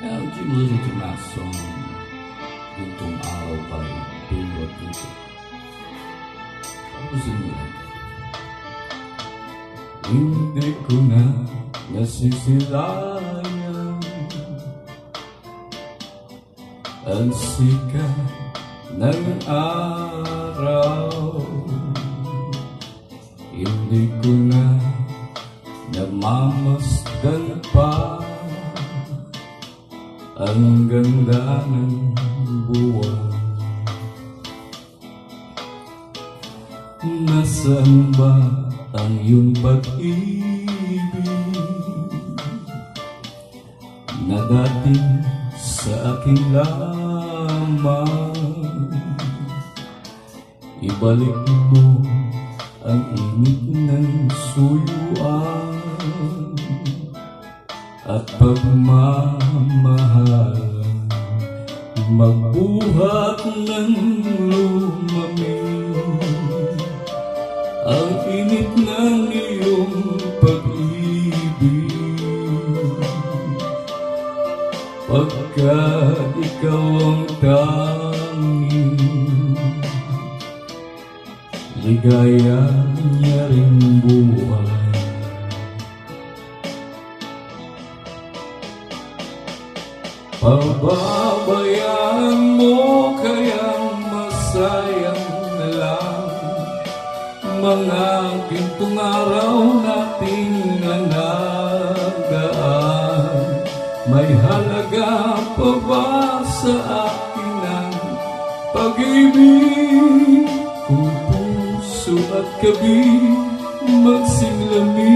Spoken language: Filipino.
Now, keep listening to my song, Gintong Araw by Bill Tuto. Tapos yun lang. Hindi ko na nasisilayan ang sikat ng araw. Hindi ko na namamasdan pa ang ganda ng buwan. Nasaan ba ang iyong pag-ibig na dating sa akin lamang? Ibalik mo ang init ng suyuan at pagmamahalan, magbuhat ng lumamig ang init ng iyong pag-ibig, pagkat ikaw ang tanging ligaya niya rin buhay. Pababayaan mo kayang masayang na lang mga gintong araw nating nagadaan. May halaga pa ba sa akin ang pag-ibig kung puso at kabig magsinglami?